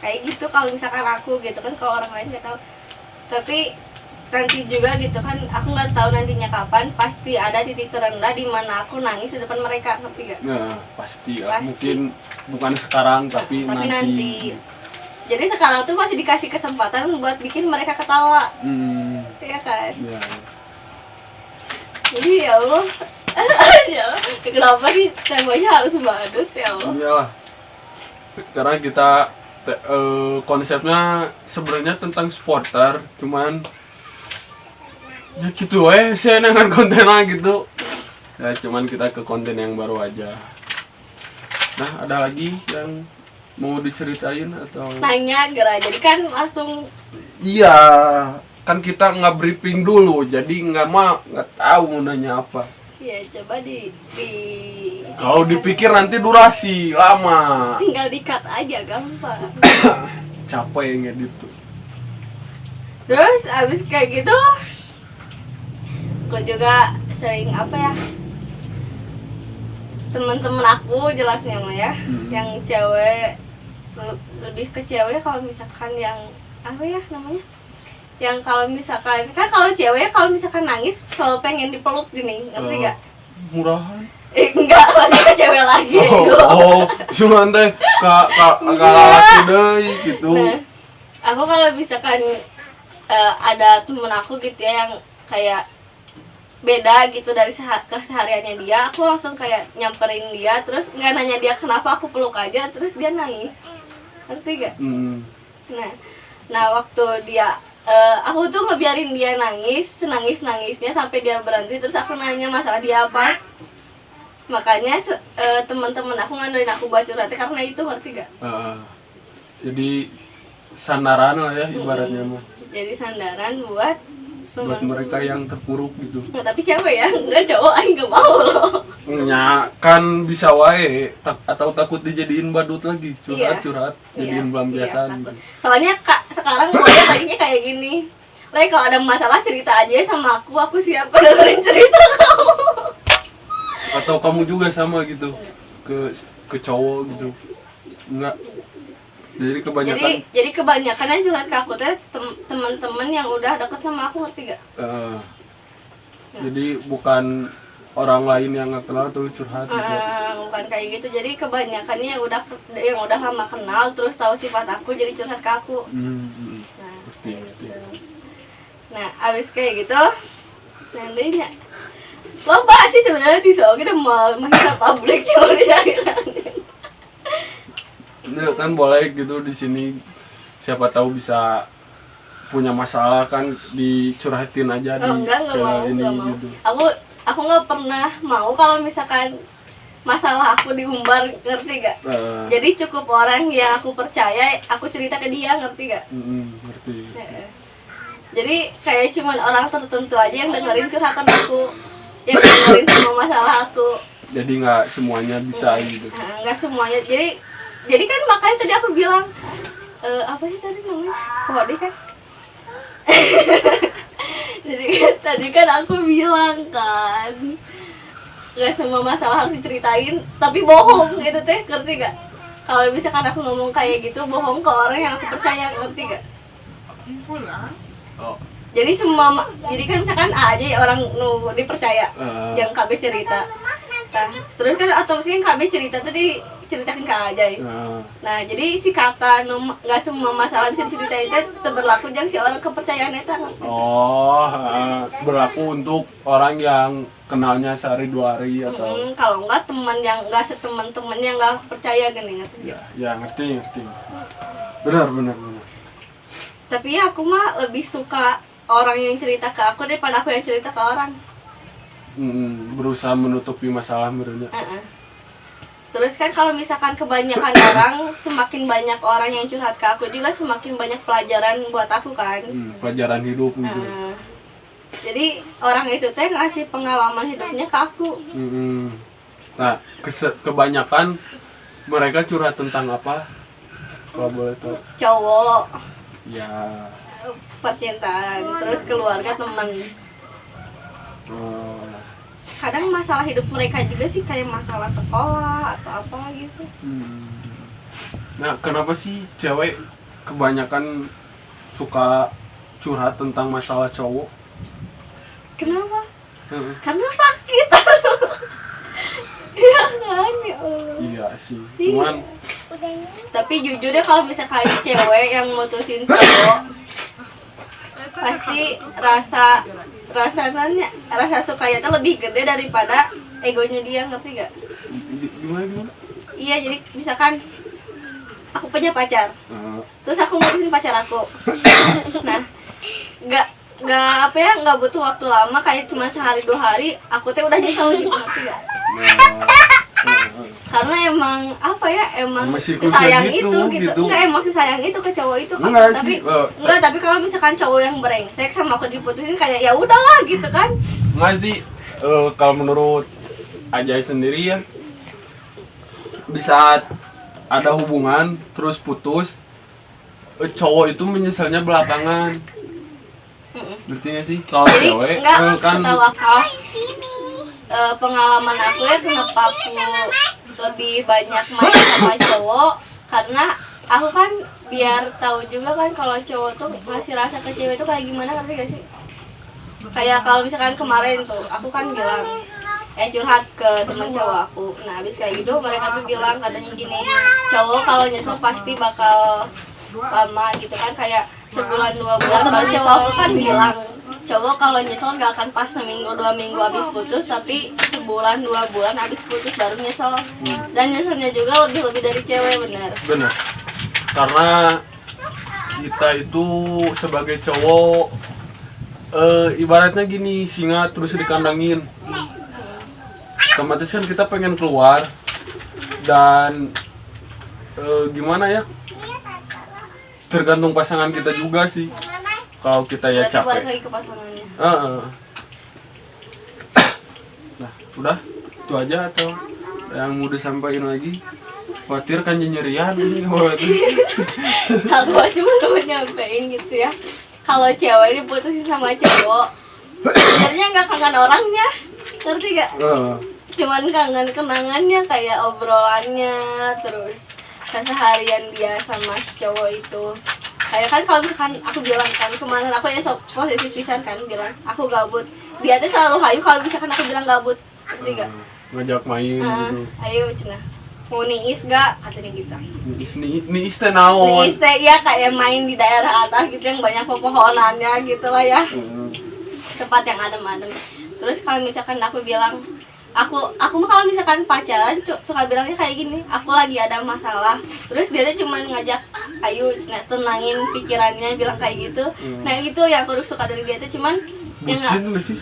kayak gitu kalau misalkan aku gitu kan, kalau orang lain nggak tahu. Tapi nanti juga gitu kan, aku nggak tahu nantinya kapan, pasti ada titik terendah di mana aku nangis di depan mereka, ngerti gak? Nah, pasti. Mungkin bukan sekarang tapi nanti. Jadi sekarang tuh masih dikasih kesempatan buat bikin mereka ketawa. Iya kan? Ya. Jadi ya Allah, ya kenapa sih semuanya harus badut ya Allah? Iyalah. Karena kita konsepnya sebenarnya tentang supporter, cuman ya gitu saya dengan kontennya gitu. Ya cuman kita ke konten yang baru aja. Nah, ada lagi yang mau diceritain atau nanya gara, jadi kan langsung iya, kan kita nggak briefing dulu, jadi nggak tahu mau nanya apa. ya coba di Kalau dipikir nanti durasi lama. tinggal di-cut aja gampang. Capek ngedit tuh. Terus abis kayak gitu aku juga sering apa ya, teman-teman aku jelasnya mah ya, yang cewek lebih ke cewek, kalau misalkan yang apa ya namanya, yang kalau misalkan kan kalau cewek kalau misalkan nangis selalu pengen dipeluk gini, ngerti gak? Murahan. Enggak, maksudnya cewek lagi. Cuma teh laki deui gitu. Nah, aku kalau misalkan ada temen aku gitu ya yang kayak beda gitu dari kesehariannya dia, aku langsung kayak nyamperin dia, terus nggak nanya dia kenapa, aku peluk aja, terus dia nangis, ngerti gak? Nah waktu dia aku tuh ngebiarin dia nangis, senangis-nangisnya sampai dia berhenti, terus aku nanya masalah dia apa. Makanya teman-teman aku ngandelin aku buat curhat karena itu, ngerti gak? Jadi sandaran lah ya ibaratnya mah. Jadi sandaran buat mereka yang terpuruk gitu. Nah, tapi cewek ya, enggak cowok, aing enggak mau loh. Ya kan bisa wae atau takut dijadiin badut lagi, curhat jadiin pelampiasan. Iya, soalnya sekarang mulai kayaknya kayak gini. Like kalau ada masalah cerita aja sama aku siap dengerin cerita kamu. Atau kamu juga sama gitu ke cowok gitu. Enggak. Jadi kebanyakan yang curhat ke aku teh teman-teman yang udah deket sama aku, ngerti gak? Jadi bukan orang lain yang nggak kenal tuh curhat gitu. Bukan kayak gitu. Jadi kebanyakannya yang udah lama kenal terus tahu sifat aku jadi curhat ke aku. Ngerti. Nah, abis kayak gitu nantinya loba sih sebenarnya tisu oke udah masih publik yang udah dihilangin. Ya kan boleh gitu di sini, siapa tahu bisa punya masalah kan dicurhatin aja di channel ini gitu. Aku nggak pernah mau kalau misalkan masalah aku diumbar, ngerti gak? Jadi cukup orang yang aku percaya aku cerita ke dia, ngerti gak? Ngerti. Jadi kayak cuman orang tertentu aja yang dengerin curhatan aku, yang dengerin semua masalah aku. Jadi nggak semuanya bisa gitu. Nggak semuanya. Jadi kan makanya tadi aku bilang apa sih tadi namanya? Kode kan? Jadi tadi kan aku bilang kan nggak semua masalah harus diceritain, tapi bohong gitu teh, ngerti gak? Kalau misalkan aku ngomong kayak gitu bohong ke orang yang aku percaya, ngerti gak? Jadi kan misalkan A aja ya orang nunggu dipercaya yang KB cerita. Nah, terus kan otomatis kan KB cerita tadi ceritakan ke Ajay. Nah, jadi si kata nggak semua masalah bisa diceritain itu berlaku yang si orang kepercayaan itu. Berlaku untuk orang yang kenalnya sehari dua hari atau kalau enggak teman yang enggak seteman-teman yang enggak percaya gini, ngerti? Ya ngerti. Benar. Tapi ya aku mah lebih suka orang yang cerita ke aku daripada aku yang cerita ke orang. Berusaha menutupi masalah mereka. Terus kan kalau misalkan kebanyakan orang, semakin banyak orang yang curhat ke aku juga semakin banyak pelajaran buat aku kan. Pelajaran hidup gitu. Jadi orang itu teh ngasih pengalaman hidupnya ke aku. Nah, kebanyakan mereka curhat tentang apa? Kalau boleh tahu. Cowok. Ya. Percintaan, terus keluarga, teman. Kadang masalah hidup mereka juga sih kayak masalah sekolah atau apa gitu. Nah, kenapa sih cewek kebanyakan suka curhat tentang masalah cowok? Kenapa? Heeh. Karena sakit. Iya kan, ya Allah. Iya sih. Cuman Tapi jujur deh kalau misalkan cewek yang mutusin cowok, pasti rasa sukanya tuh lebih gede daripada egonya dia, ngerti gak? gimana? Iya, jadi misalkan aku punya pacar, Heeh. terus aku mutusin pacar aku. Nah, nggak nggak butuh waktu lama, kayak cuma sehari 2 hari aku tuh udah nyesel gitu, ngerti gak? Karena emang emang Masih sesayang gitu, itu gitu. Enggak, emang sesayang itu ke cowok itu kan. Enggak Tapi sih, tapi kalau misalkan cowok yang brengsek sama aku diputusin, kayak ya udahlah gitu kan. Nggak sih, kalau menurut Ajay sendiri ya, di saat ada hubungan terus putus, cowok itu menyesalnya belakangan. Ngerti nggak sih? Kalau Jadi cewek enggak, kan setahu aku, pengalaman aku ya, kenapa aku lebih banyak main sama cowok, karena aku kan biar tahu juga kan kalau cowok tuh ngasih rasa ke cewek tuh kayak gimana, ngerti gak sih? Kayak kalau misalkan kemarin tuh aku kan bilang curhat ke teman cowok aku. Nah, habis kayak gitu mereka tuh bilang katanya gini, cowok kalau nyesel pasti bakal lama gitu kan, kayak sebulan 2 bulan. Teman cowok aku kan bilang cowok kalau nyesel gak akan pas seminggu 2 minggu habis putus, tapi sebulan 2 bulan habis putus baru nyesel. Dan nyeselnya juga lebih dari cewek, bener. benar. Karena kita itu sebagai cowok, ibaratnya gini, singa terus dikandangin. Otomatis kan kita pengen keluar, dan gimana ya, tergantung pasangan kita juga sih. Kalau kita ya Berarti balik capek. lagi ke pasangannya. Nah, udah itu aja atau yang mau disampaikan lagi? Khawatir kan nyerian ini. Aku cuma mau nyampein gitu ya, kalau cewek diputusin sama cowok, sebenarnya nggak kangen orangnya, ngerti gak? Cuman kangen kenangannya, kayak obrolannya, terus keseharian dia sama si cowok itu. Kayak kan kalau misalkan aku bilang kan kemarin, aku ya sok posesif pisan kan, bilang aku gabut, dia tuh selalu hayu kalau misalkan aku bilang gabut, ngerti gak? Ngajak main gitu. Ayo cenah, mau niis gak, katanya gitu. Niis teh naon? Niis teh ya kayak main di daerah atas gitu yang banyak pepohonannya gitu lah ya, tempat yang adem-adem. Terus kalau misalkan aku bilang, aku mah kalau misalkan pacaran suka bilangnya kayak gini, aku lagi ada masalah, terus dia tuh cuma ngajak ayo tenangin pikirannya, bilang kayak gitu. Nah itu yang aku suka dari dia tuh, cuman ya Bucin nggak sih?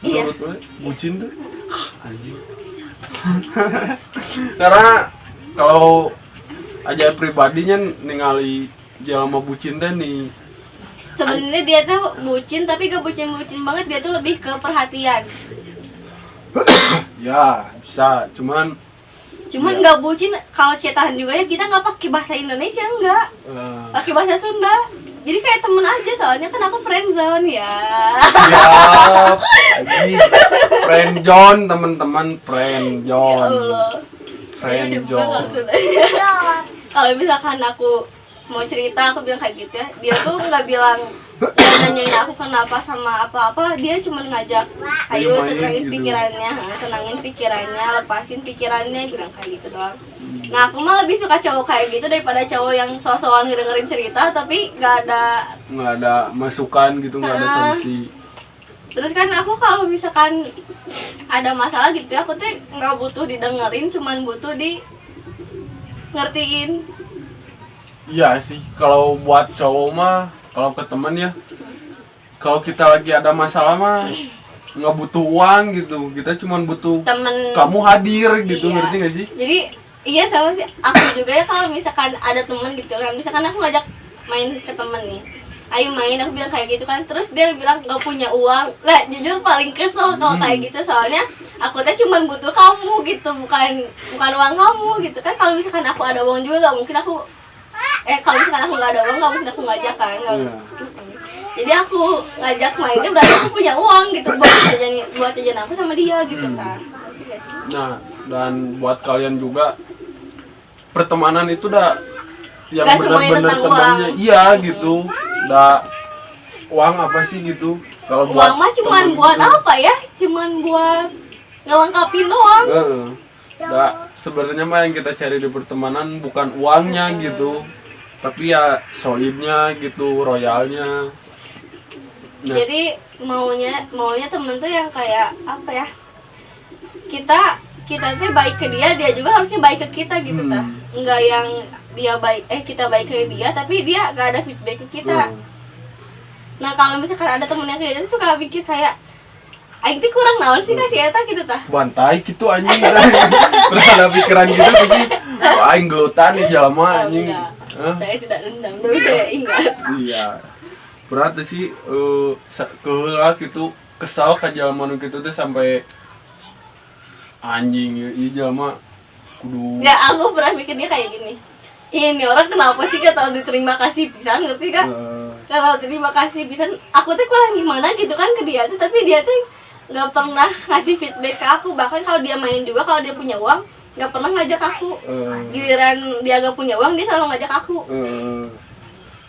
Iya. Menurut gue, bucin tuh anjing. Karena kalau aja pribadinya ningali jelema bucin teh nih, sebenarnya dia tuh bucin, tapi gak bucin banget, dia tuh lebih ke perhatian. ya bisa, cuman Nggak bucin. Kalau cetahan juga ya kita nggak pakai bahasa Indonesia, nggak pakai bahasa Sunda, jadi kayak temen aja, soalnya kan aku friendzone ya. siap lagi friendzone, teman-teman, Ya friendzone, Allah. friendzone. Kalau misalkan aku mau cerita, aku bilang kayak gitu ya, dia tuh nggak bilang, nggak nanyain aku kenapa sama apa-apa, dia cuma ngajak ayo Ayo main tenangin gitu. pikirannya, tenangin pikirannya, lepasin pikirannya, bilang kayak gitu doang. Nah aku mah lebih suka cowok kayak gitu daripada cowok yang so-soan ngedengerin cerita tapi nggak ada masukan gitu, nggak ada solusi. Terus kan aku kalau misalkan ada masalah gitu ya, aku tuh nggak butuh didengerin, cuman butuh di ngertiin. Iya sih, kalau buat cowok mah, kalau ke teman ya, kalau kita lagi ada masalah mah nggak butuh uang gitu, kita cuma butuh Temen kamu hadir gitu. Iya. Ngerti gak sih? Jadi iya sama sih aku juga ya, kalau misalkan ada temen gitu kan, misalkan aku ngajak main ke temen nih, ayo main, aku bilang kayak gitu kan, terus dia bilang gak punya uang. Nah jujur paling kesel kalau kayak gitu, soalnya aku tuh cuma butuh kamu gitu, bukan uang kamu gitu kan. Kalau misalkan aku ada uang juga gak mungkin aku kalau misalkan aku gak ada uang gak mungkin aku ngajak kan, gak. Iya. Jadi aku ngajak mainnya berarti aku punya uang gitu buat jajan aku sama dia gitu kan. Nah, dan buat kalian juga, pertemanan itu udah yang Gak semuanya benar-benar tentang temannya. uang. Iya gitu. Uang apa sih gitu? Kalau Uang mah cuman temen buat gitu. apa ya? Cuman buat ngelengkapin doang. Heeh. Sebenarnya mah yang kita cari di pertemanan bukan uangnya gitu, tapi ya solidnya gitu, royalnya. Nah, Jadi maunya temen tuh yang kayak apa ya? Kita tuh baik ke dia, dia juga harusnya baik ke kita gitu tah. Enggak yang dia baik kita baik ke dia tapi dia gak ada feedback ke kita. Nah, kalau misalkan ada temen yang kayak gitu suka pikir kayak aing teh kurang naon sih kasih eta gitu tah. bantai gitu anjing. Pernah ada pikiran gitu sih. Wah, aing gelutan nih jalma anjing. Enggak. Hah? Saya tidak dendam, tapi saya ingat. Iya. Berat sih keheula gitu, kesal ka jalma nu kitu teh sampai anjing ieu jalma kudu. Ya, aku pernah mikirnya kayak gini. Ini orang kenapa sih gak tahu diterima kasih pisan, ngerti kan? Kalau terima kasih pisan, aku tuh kurang gimana gitu kan ke dia tuh, tapi dia tuh nggak pernah ngasih feedback ke aku. Bahkan kalau dia main juga, kalau dia punya uang nggak pernah ngajak aku. Giliran dia gak punya uang dia selalu ngajak aku.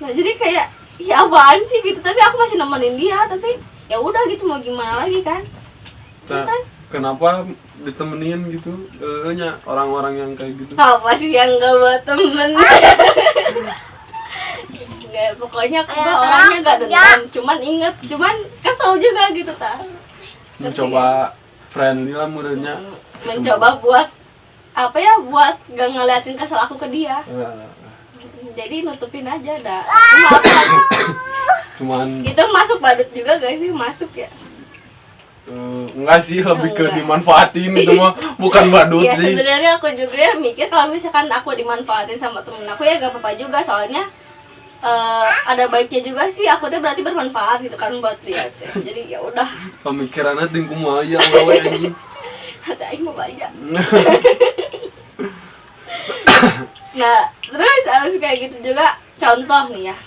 Nah, jadi kayak ya apaan sih gitu, tapi aku masih nemenin dia, tapi ya udah gitu, mau gimana lagi kan. Nah, kan kenapa ditemenin gitu? Nya orang-orang yang kayak gitu. apa sih yang gak buat temen. Nggak, pokoknya aku mah orangnya gak dendam, cuman inget, cuman kesel juga gitu ta. Mencoba friendly lah mudahnya. Mencoba buat apa ya, buat gak ngeliatin kesel aku ke dia. Jadi nutupin aja dah. Cuman Itu masuk badut juga gak sih? Masuk ya? enggak sih, lebih ke Enggak. dimanfaatin itu mah, bukan badut Iya, sih. sebenarnya aku juga ya mikir kalau misalkan aku dimanfaatin sama temen aku ya gak apa-apa juga, soalnya ada baiknya juga sih, aku tuh berarti bermanfaat gitu kan buat dia teh. Jadi ya udah, Pemikirannya tingku mah ya gawe anjing. kata aing mau baca. Nah, terus harus kayak gitu juga. Contoh nih ya,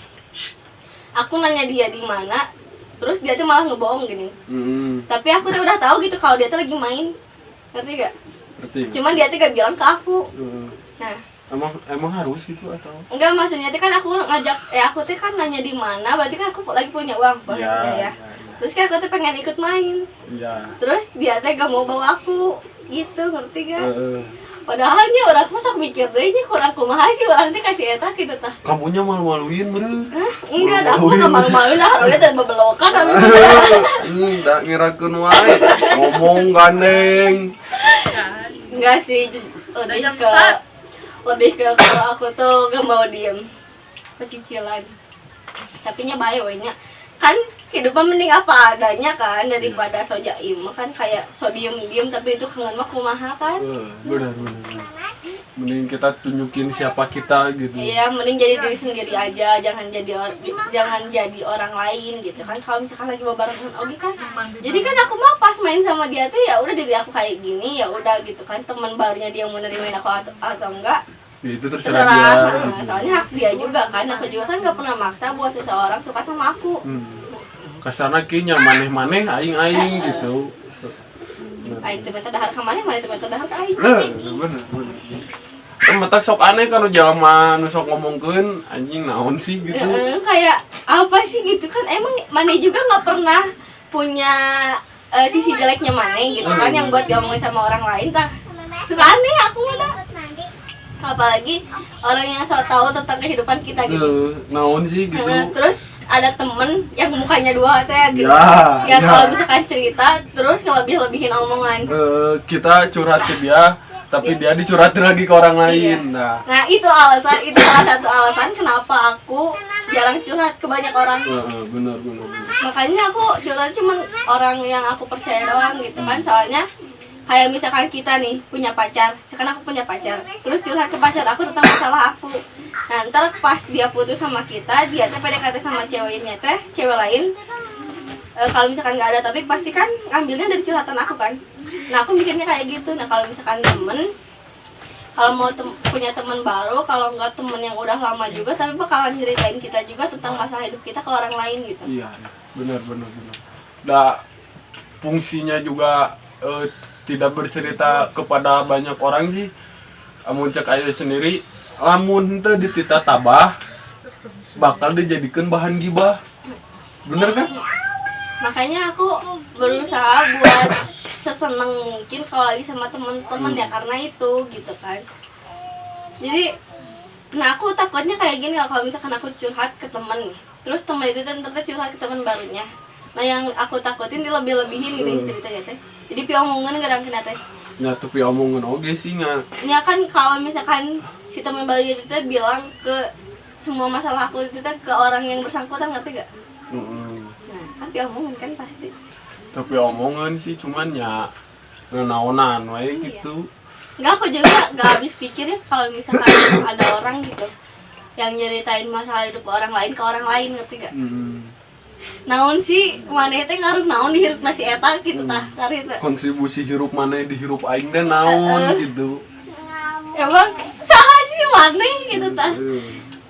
aku nanya dia di mana, terus dia tuh malah ngebohong gini. Tapi aku tuh udah tahu gitu kalau dia tuh lagi main, ngerti gak? Berarti Cuman dia tuh gak bilang ke aku. Nah, emang harus gitu atau? enggak, maksudnya tuh kan aku ngajak, aku tuh kan nanya di mana, berarti kan aku lagi punya uang posisinya ya. Terus kan aku tuh pengen ikut main. Iya. Terus dia tuh gak mau bawa aku, gitu, ngerti gak? Padahalnya orang masak mikir deh, ini kurang kumaha sih orang tuh kasih eta gitu tah. Kamunya malu-maluin bener. Hah? Enggak, dah, aku gak malu-maluin dah, orangnya terbebelokan tapi Ini ndak ngirakeun wae. Ngomong gandeng. enggak sih, lebih ke kalau aku tuh gak mau diem, pecicilan. Tapi nya bae we nya. Kan hidupan mending apa adanya kan daripada so jaim kan, kayak so diem tapi itu kangen mah kumaha kan. Benar. Mending kita tunjukin siapa kita gitu. Iya, mending jadi diri sendiri aja, jangan jadi orang lain gitu kan. Kalau misalkan lagi barengan oke kan. Jadi kan aku mah pas main sama dia tuh ya udah diri aku kayak gini, ya udah gitu kan. Teman barunya dia mau nerimain aku atau enggak, Ya, itu terserah dia. Nah, soalnya hak dia juga kan. Aku juga kan gak pernah maksa buat seseorang suka sama aku. Kasarna ki nya maneh-maneh aing gitu. Aing teh meta dahar ka maneh, maneh teh meta dahar ka aing. Bener. Metak sok aneh kan jalma nu sok ngomongkeun anjing naon sih gitu. Kayak apa sih gitu kan, emang maneh juga gak pernah punya sisi jeleknya maneh gitu kan, yang buat ngomongin sama orang lain tah. Suka aneh aku mah. Apalagi orang yang so tahu tentang kehidupan kita gitu. Naon sih gitu. Terus ada temen yang mukanya dua teh gitu. Ya. Kalau misalkan cerita terus ngelebih-lebihin omongan. Kita curhat ke dia, tapi dia dicurhatin lagi ke orang lain. Nah, itu salah satu alasan kenapa aku jarang curhat ke banyak orang. Benar. Makanya aku curhat cuma orang yang aku percaya doang gitu kan. Soalnya kayak misalkan kita nih punya pacar, sekarang aku punya pacar, terus curhat ke pacar aku tentang masalah aku. Nah, ntar pas dia putus sama kita, dia teh PDKT sama ceweknya teh, cewek lain. Kalau misalkan nggak ada topik, pasti kan ngambilnya dari curhatan aku kan. Nah, aku mikirnya kayak gitu. Nah, kalau misalkan kalau mau punya teman baru, kalau nggak temen yang udah lama juga, tapi bakalan ceritain kita juga tentang masalah hidup kita ke orang lain gitu. Iya, benar. Fungsinya juga tidak bercerita kepada banyak orang sih. Amun cek aja sendiri lamun teu ditita tabah bakal dijadikan bahan gibah. Bener kan? Makanya aku berusaha buat seseneng mungkin kalau lagi sama temen-temen ya, karena itu gitu kan. Jadi nah aku takutnya kayak gini loh, kalau misalkan aku curhat ke temen nih, terus temen itu ternyata curhat ke temen barunya. Nah yang aku takutin dia lebih-lebihin gitu ceritanya teh. Jadi piomongan kadang kena teh. Ya tapi omongan oge sih nya. Ya kan kalau misalkan si teman barunya itu teh bilang ke semua masalah aku itu teh ke orang yang bersangkutan, ngerti gak? Nah kan piomongan kan pasti. Tapi omongan sih cuman ya naonan wae gitu. Enggak, aku juga gak habis pikir ya kalau misalkan ada orang gitu yang nyeritain masalah hidup orang lain ke orang lain, ngerti gak? Naon sih maneh teh ngaruh naon di hirup nasi eta gitu tah kari teh. Kontribusi hirup maneh di hirup aing teh naon gitu. Emang saha sih maneh gitu tah.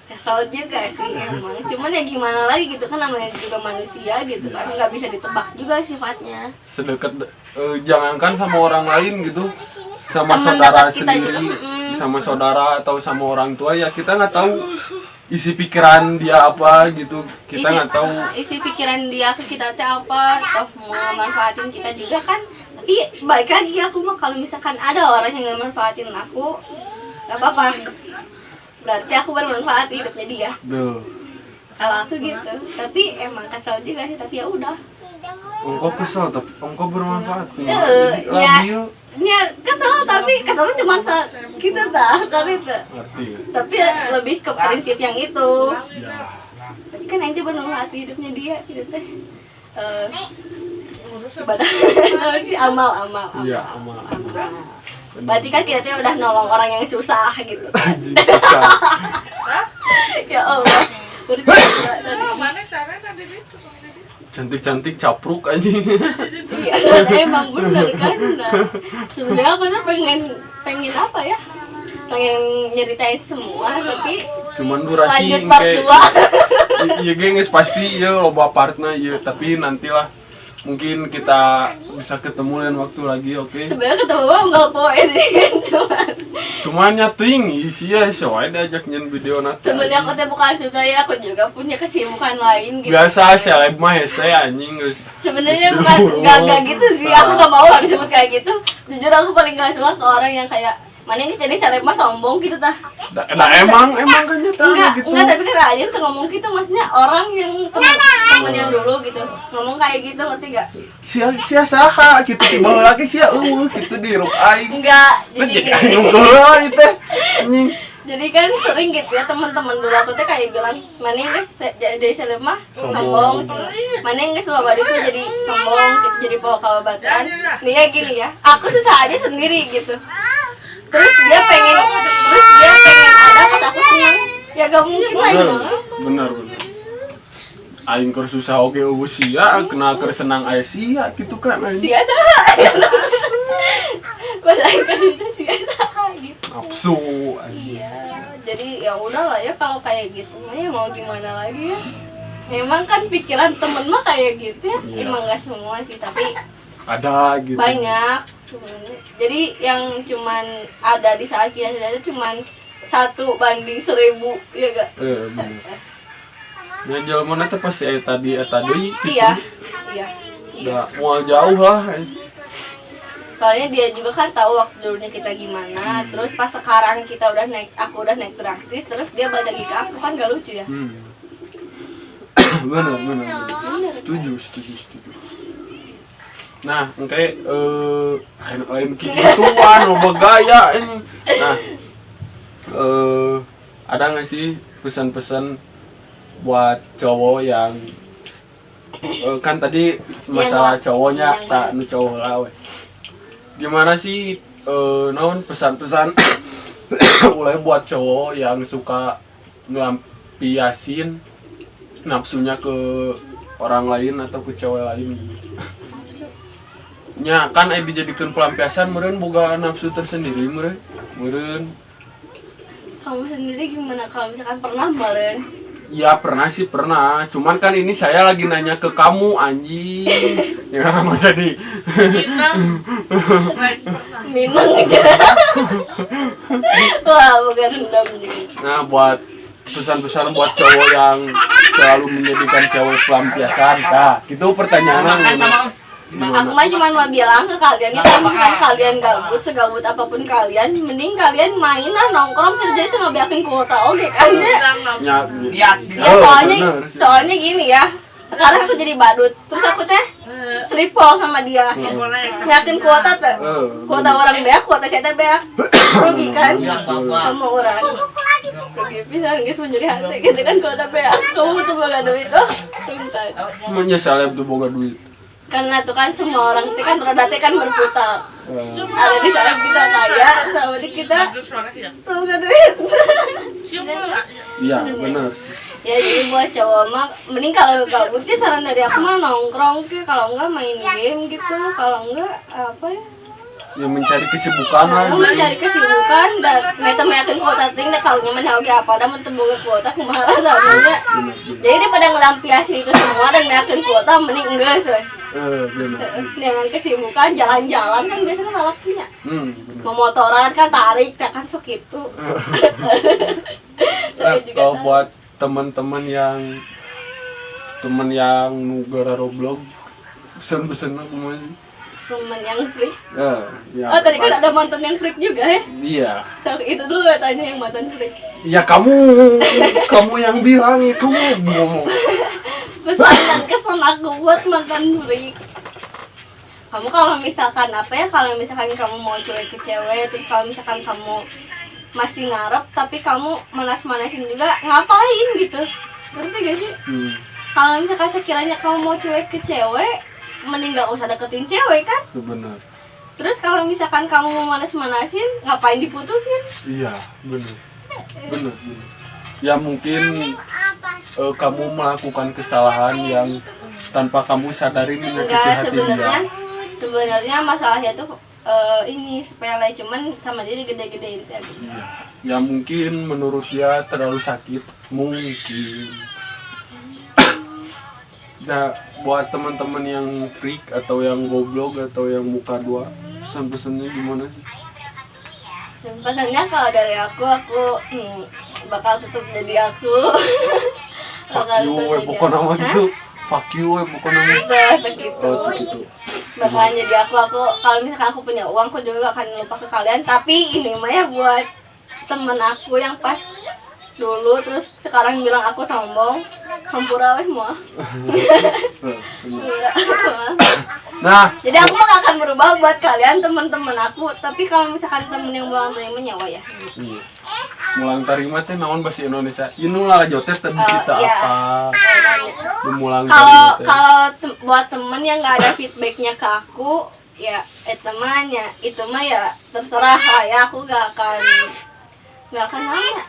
Kesel juga sih emang. Cuman ya gimana lagi gitu kan, namanya juga manusia gitu kan, nggak bisa ditebak juga sifatnya. Sedekat jangankan sama orang lain gitu, sama Teman saudara dekat kita sendiri, juga, sama saudara atau sama orang tua ya kita nggak tahu isi pikiran dia apa gitu, kita nggak tahu isi pikiran dia ke kita teh apa, toh mau manfaatin kita juga kan. Tapi balik lagi aku mah kalau misalkan ada orang yang nggak manfaatin aku, nggak apa-apa, berarti aku bermanfaat di hidupnya dia. tuh. Kalau aku gitu, tapi emang kesel juga sih, tapi ya udah. Engkau kesel tapi engkau bermanfaat. Jadi Ya, labil. ya kesel, tapi keselnya cuma gitu dah kali itu. Ngerti ya? Tapi ya lebih ke prinsip yang itu. Ya. Tapi kan aja bermanfaat di hidupnya dia gitu teh. Ibadah sih amal. Iya, amal. Berarti kan kita tuh udah nolong orang yang susah gitu. Anjing susah. Ya Allah. Terus Cantik-cantik capruk anjing. iya kan emang bener kan. Nah, sebenarnya aku tuh pengen apa ya? Pengen nyeritain semua tapi Cuman durasi lanjut part 2. Iya geus pasti ya loba partna ya, tapi nantilah mungkin kita bisa ketemu lain waktu lagi, oke? Sebenarnya ketemu bang nggak poe sih Cuman nyating isi ya soalnya diajak nyen video nanti. sebenarnya aku teh bukan susah ya, aku juga punya kesibukan lain gitu. Biasa seleb mah hese anjing geus. Sebenarnya geus bukan dulu. nggak gitu sih, aku nggak mau lah disebut kayak gitu. Jujur aku paling nggak suka ke orang yang kayak mana ini jadi seleb mah sombong gitu tah. Nah, emang kenyataannya gitu. Enggak, tapi kan aja tuh ngomong gitu, maksudnya orang yang temen yang dulu gitu ngomong kayak gitu, ngerti gak? Sia saha gitu tiba lagi sia gitu di hirup aing. Enggak, Jadi jadi aing eueuh itu anjing. jadi kan sering gitu ya teman-teman dulu aku tuh kayak bilang mana guys jadi seleb mah sombong, mana guys loba itu jadi sombong gitu, jadi bawa kawabatan. Nih ya gini ya, aku susah aja sendiri gitu. Terus dia pengen ada pas aku senang, ya gak mungkin lah itu. Bener. Aing keur susah oge eueuh sia, kena keur senang aya sia gitu kan anjing. Sia-sia. Pas aing kerja sia-sia gitu. Nafsu anjing. Iya, jadi ya udahlah ya kalau kayak gitu mah ya mau gimana lagi ya. Memang kan pikiran temen mah kayak gitu ya. Iya. Emang gak semua sih, tapi Ada gitu. banyak sebenarnya. Jadi yang cuman ada di saat kita itu cuman 1:1000 ya gak? Bener. Ya jelema teh pasti eta deui gitu. Iya. Udah moal jauh lah. Soalnya dia juga kan tahu waktu dulunya kita gimana, terus pas sekarang kita aku udah naik drastis, terus dia balik lagi ke aku, kan gak lucu ya? Bener. Setuju. Nah, engke lain kituan loba gaya ini. Nah, ada nggak sih pesan-pesan buat cowok yang kan tadi masalah cowoknya tak nu cowok lah we. Gimana sih naon pesan-pesan mulai buat cowok yang suka ngelampiasin nafsunya ke orang lain atau ke cewek lain? Nya kan dijadikan pelampiasan meureun boga nafsu tersendiri meureun. Kamu sendiri gimana kalau misalkan pernah meren? Ya pernah sih pernah, cuman kan ini saya lagi nanya ke kamu anjing. Ya kan mau jadi. Minang aja. Wah, bukan dendam juga. Nah, buat pesan-pesan buat cowok yang selalu menjadikan cewek pelampiasan. Nah, itu pertanyaan gimana? Aku mah cuma mau bilang ke kalian nih, kalau misalkan kalian gabut, segabut apapun kalian, mending kalian main lah, nongkrong kerja itu ngebiakin kuota oke kan ya? Ya, Ya soalnya gini ya, sekarang aku jadi badut, terus aku teh selipol sama dia, nyakin kuota teh, kuota orang beak, kuota saya teh beak, rugi kan, kamu orang, rugi bisa guys menjadi hati gitu kan kuota beak, kamu tuh boga duit oh, pintar. Menyesal tuh boga duit. Karena tuh kan semua orang kan roda teh kan berputar, ada di sayap kita kaya, sama di kita tuh gak duit. Iya benar. Ya jadi buat cowok mah mending kalau gabut ya saran dari aku mah nongkrong ke, kalau enggak main game gitu, kalau enggak apa ya, Ya mencari kesibukan lah. mencari kesibukan dan meta meyakin kuota ting dan kalau nyaman oke apa dah mentemboga kuota kumaha samanya. Jadi daripada ngelampiasin itu semua dan meyakin kuota mending enggak sih. Benar. Dengan kesibukan jalan-jalan kan biasanya salahnya. Benar. Memotoran kan tarik kan sok itu. Saya juga Kalau tahu. buat teman-teman yang nugara Roblox, pesan-pesan aku mau. Temen yang freak. Ya, Oh tadi kan pas- ada mantan yang freak juga ya. Iya. So, itu dulu ya tanya yang mantan freak. Ya kamu yang bilang ya kamu ngomong. Pesan dan kesan aku buat mantan freak. Kamu kalau misalkan apa ya, kalau misalkan kamu mau cuek ke cewek, terus kalau misalkan kamu masih ngarep tapi kamu manas-manasin juga, ngapain gitu? Ngerti gak sih? Kalau misalkan sekiranya kamu mau cuek ke cewek, mending gak usah deketin cewek kan? Itu benar. Terus kalau misalkan kamu mau manas-manasin, ngapain diputusin? Iya, benar. Benar. Ya mungkin kamu melakukan kesalahan yang tanpa kamu sadari menyakiti Enggak, hati sebenarnya masalahnya tuh ini sepele, cuman sama dia digede-gedein tuh. Iya. Ya mungkin menurut dia terlalu sakit, mungkin. Nah, buat teman-teman yang freak atau yang goblok atau yang muka dua, pesan-pesannya gimana sih? Pesannya kalau dari aku bakal tetap jadi aku. Fuck you, pokoknya nama gitu. Fuck you, pokoknya nama. Gitu. Oh, gitu. Bakalan jadi aku kalau misalkan aku punya uang, aku juga gak akan lupa ke kalian. Tapi ini mah ya buat temen aku yang pas dulu terus sekarang bilang aku sombong, hampura weh moal. Nah, Jadi aku mah gak akan berubah buat kalian teman-teman aku, tapi kalau misalkan temen yang mulang terima nyawa ya. iya. Mulang tarima teh naon bahasa Indonesia? Ieu lah jotet teh bisi teh Iya. apa? Mulang Kalau tarima teh. kalau buat temen yang nggak ada feedbacknya ke aku, ya temannya itu mah ya terserah lah ya, aku nggak akan nanya,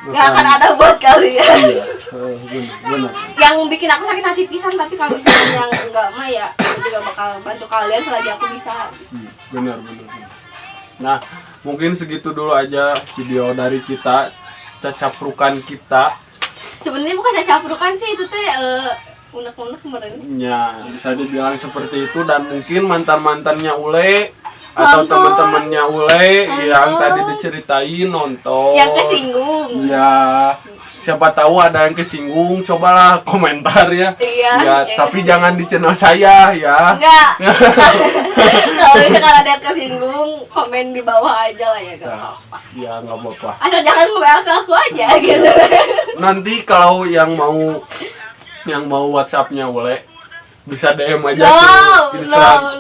nggak akan ada buat kalian. Iya, benar. Yang bikin aku sakit hati pisan, tapi kalau misalnya yang enggak mah ya aku juga bakal bantu kalian selagi aku bisa. Benar. Nah, mungkin segitu dulu aja video dari kita, cacaprukan kita. Sebenarnya bukan caprukan sih, itu teh unek-unek kemarin. Ya, bisa dibilang seperti itu dan mungkin mantan-mantannya Ule atau Nonton. teman-temannya Ule yang tadi diceritain nonton. Yang kesinggung. Ya, siapa tahu ada yang kesinggung, cobalah komentar ya. Iya, Ya, yang tapi kesinggung. jangan di channel saya ya. Enggak. Kalau misalkan ada yang kesinggung, komen di bawah aja lah ya, gak Nah, apa-apa. ya nggak apa-apa. Asal jangan nge-WA ke aku aja gitu. Nanti kalau yang mau WhatsApp-nya boleh bisa DM aja No, ke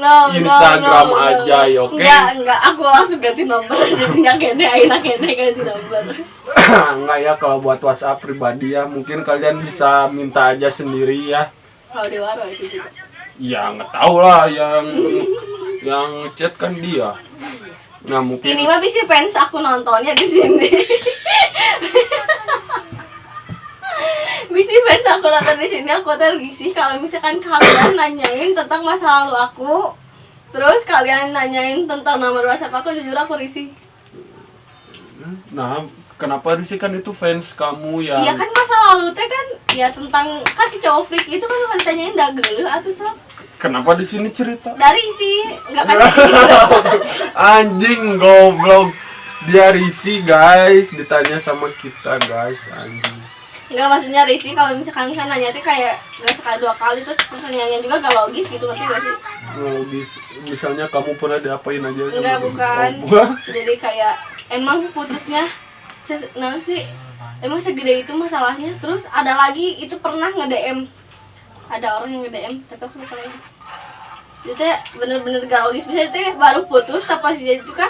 no, Instagram no. aja ya, oke? Enggak, aku langsung ganti nomor. Jadinya kene ganti nomor. Enggak ya, kalau buat WhatsApp pribadi ya mungkin kalian bisa minta aja sendiri ya. Kalau di waro itu juga. Ya nggak tahu lah yang chat kan dia. Nah mungkin Ini mah bisa fans aku nontonnya di sini. Bisa fans aku nonton di sini, aku tergisih kalau misalkan kalian nanyain tentang masa lalu aku, terus kalian nanyain tentang nomor WhatsApp aku, jujur aku risih. nah kenapa risih, kan itu fans kamu yang Iya kan masa lalu teh kan ya tentang kan si cowok freak itu kan bukan ditanyain dah geuleuh atuh sok. kenapa di sini cerita? Dari sih enggak kan. Anjing goblok, dia risih guys ditanya sama kita guys, anjing. Enggak, maksudnya risih kalau misalkan nanya teh kayak enggak sekali dua kali terus pertanyaannya juga gak logis gitu, ngerti gak sih? Logis, misalnya kamu pernah diapain aja? Enggak, bukan. Oh, Jadi kayak emang putusnya nah sih emang segede itu masalahnya. Terus ada lagi itu pernah nge-DM, ada orang yang nge-DM tapi aku lupa lagi. Itu teh bener-bener gak logis, misalnya teh baru putus tapi itu kan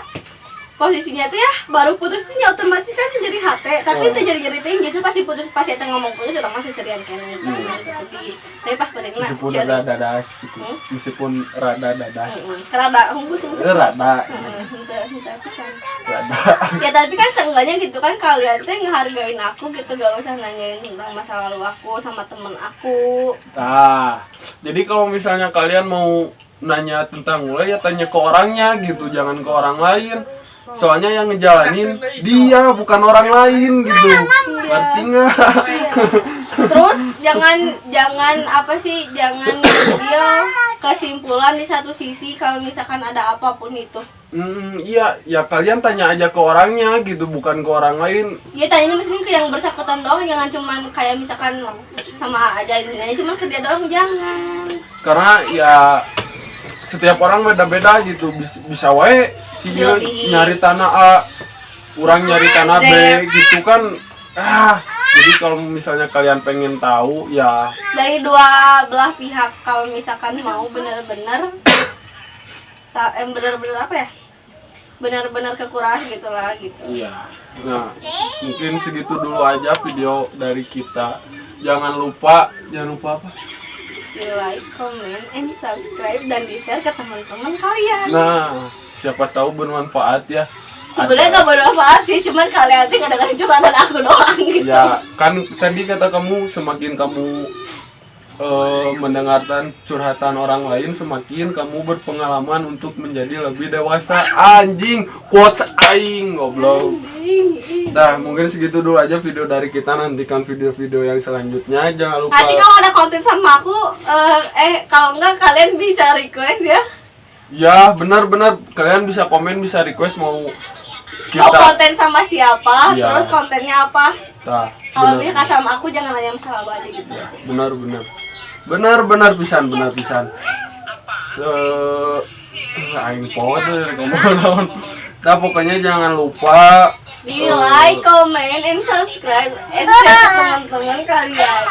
posisinya tuh ya baru putus tuh ya otomatis kan jadi HT, tapi itu jadi tinggi itu pasti putus, pasti itu ngomong putus itu masih serian kan gitu, itu sedih. Tapi pas penting meskipun rada dadas gitu, meskipun rada dadas, rada hungkul tuh rada entah pisan rada. ya, tapi kan seenggaknya gitu kan kalian tuh ngehargain aku gitu, gak usah nanyain tentang masa lalu aku sama temen aku. Nah, jadi kalau misalnya kalian mau nanya tentang gue ya tanya ke orangnya gitu, jangan ke orang lain. Soalnya yang ngejalanin dia bukan orang lain gitu. Ngerti nggak? Terus jangan apa sih, jangan ngambil kesimpulan di satu sisi kalau misalkan ada apapun itu. Iya, ya kalian tanya aja ke orangnya gitu, bukan ke orang lain. Ya tanyanya mesti ke yang bersangkutan doang, jangan cuman kayak misalkan sama aja nanya cuman ke dia doang, jangan. Karena ya setiap orang beda-beda gitu, bisa wae si dia nyari tanah A, orang nyari tanah B gitu kan. Jadi kalau misalnya kalian pengen tahu ya dari dua belah pihak, kalau misalkan mau bener-bener apa ya, benar-benar kekurangan gitulah gitu. iya. Nah, mungkin segitu dulu aja video dari kita. Jangan lupa apa? Di like, comment, and subscribe dan di share ke teman-teman kalian. Nah, siapa tahu bermanfaat ya. Sebenarnya nggak bermanfaat sih, cuman kalian tuh kadang-kadang curhatan aku doang gitu. Ya, kan tadi kata kamu semakin kamu mendengarkan curhatan orang lain, semakin kamu berpengalaman untuk menjadi lebih dewasa. Anjing, quotes aing goblok. Nah, mungkin segitu dulu aja video dari kita. Nantikan video-video yang selanjutnya. Jangan lupa. Nanti kalau ada konten sama aku, kalau enggak kalian bisa request ya. Ya, benar-benar kalian bisa komen, bisa request mau Mau kita. konten sama siapa, Iya. terus kontennya apa. Nah, Kalau benar. misalkan sama aku jangan nanya masalah lalu aja gitu. Benar pisan. Aing power ngomong. Nah, pokoknya jangan lupa Di like, comment, and subscribe, and share ke teman-teman kalian.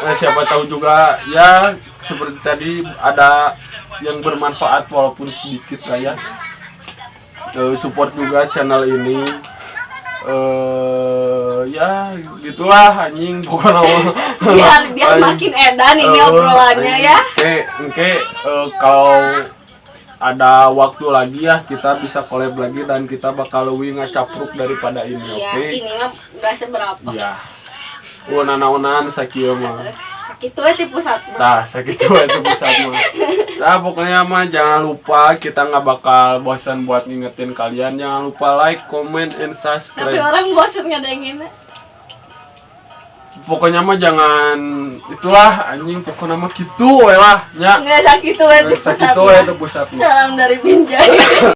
Nah, siapa tahu juga ya seperti tadi ada yang bermanfaat walaupun sedikit lah ya. Support juga channel ini. Ya gitulah anjing pokoknya. biar makin edan ini obrolannya ya. Oke, kalau ada waktu lagi ya kita bisa collab lagi dan kita bakal lebih ngacapruk daripada ini. Iya, Oke. ini mah gak seberapa. Iya. Nana-nanan sakieu mah. Sakitu we ti pusat mah. Nah, sakitu itu pusat mah. Nah, pokoknya mah jangan lupa, kita nggak bakal bosan buat ngingetin kalian. Jangan lupa like, comment, and Tapi subscribe. orang bosan ngedenginnya. Pokoknya mah jangan itulah anjing, pokoknya mah gitu we lah nya. Nggak sakitu we ti pusat. Sakitu we itu pusat mah. Salam dari Binjai.